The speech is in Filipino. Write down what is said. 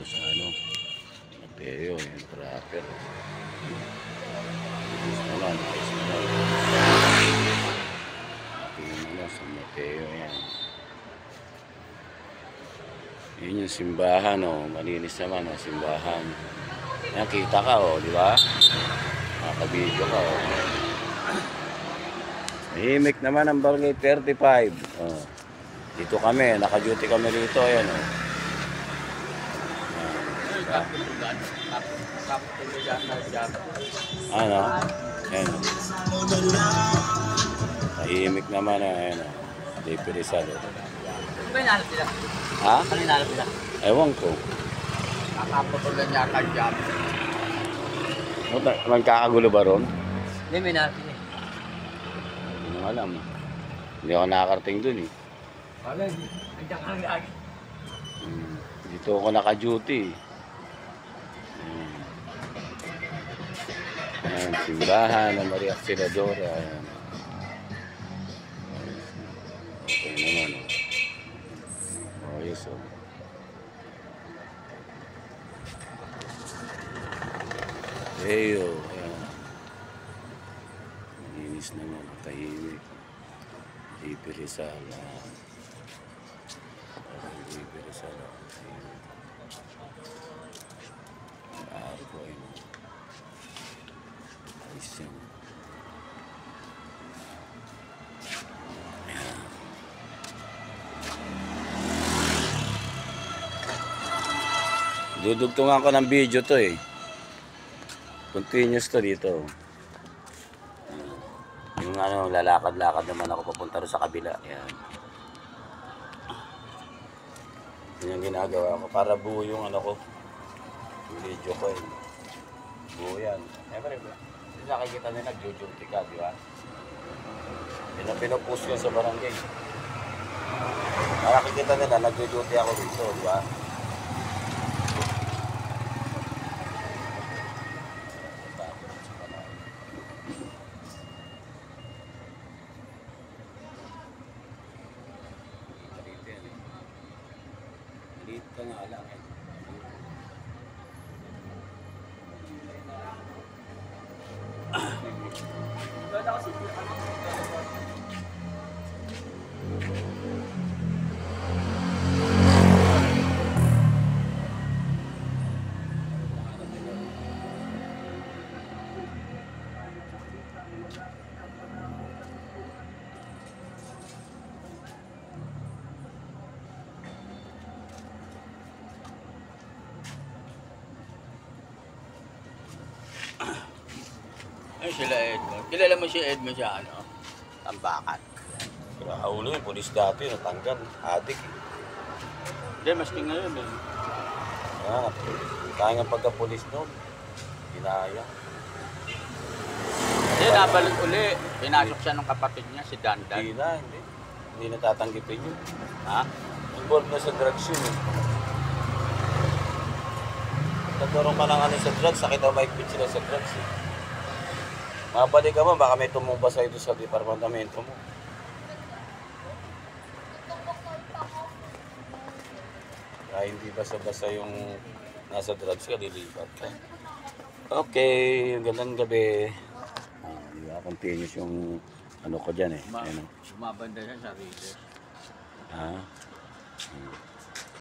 sa ano, Mateo, yung trapper. Ayos naman. Tingnan mo sa Mateo yan. Yun yung simbahan, oh. Malinis naman ang simbahan. Yan, kita ka, oh, di ba? Nakabidyo ka, oh. Himik naman ang Barangay 35. Oh. Dito kami, naka-duty kami rito, ayan, oh. Ano? Ayan, oh. Tahimik naman, ayan, oh. Di Rizal, oh. Ano ba inalap nila? Ha? Ano inalap nila? Ewan ko. Nakaputulan niya kanyang. Magkakagulo ba ron? Hindi, may inalap nila. Hindi ko alam. Hindi ako nakakarating dun eh. Wala, nandiyan ka lang lagi. Dito ako naka-duty. Ayan, simbahan ng Maria Auxiliadora. Ayan. Okay naman, oh. Oh, yes, oh. Eyo, ayan. Malinis naman, tahimik. Di Rizal. Di Rizal. Arko, ayun. Ayos yan. Dudugtungan ko ng video to eh. Continuous to dito. Yung ano, lalakad-lakad naman ako papunta rin sa kabila. Yan. Yan yung ginagawa ko para buo yung ano ko. Yung video ko eh. Buo yan. Siyempre, hindi nakikita nila nag-duty ka, di ba? Yun ang pinupost ko sa barangay. Para nakikita nila nag-duty ako dito, di ba? Dito nga lang eh. Ay, sila Edmond. Kilala mo si Edmond siya, ano? Tambakan. Pero haulo yung polis dati, natanggal. Adik eh. Hindi, maski ngayon eh. Kaya nga pagka-polis noon. Ginaya. Hindi, nabalik uli. Pinasok siya ng kapatid niya, si Dandan. Hindi na, hindi. Hindi natatanggipin yun. Ha? Involved na sa drugs yun eh. Nagkaroon ka ng ano sa drugs, sakit ang maigpit sila sa drugs eh. Mabalik ka mo, baka may tumumba sa'yo sa departamento mo. Kaya hindi basta-basta yung nasa drugs ka, lilipat ka. Okay, gandang gabi. Di ba, continuous yung ano ko dyan eh. Ayun, Sumabanda siya sa Riles. ha?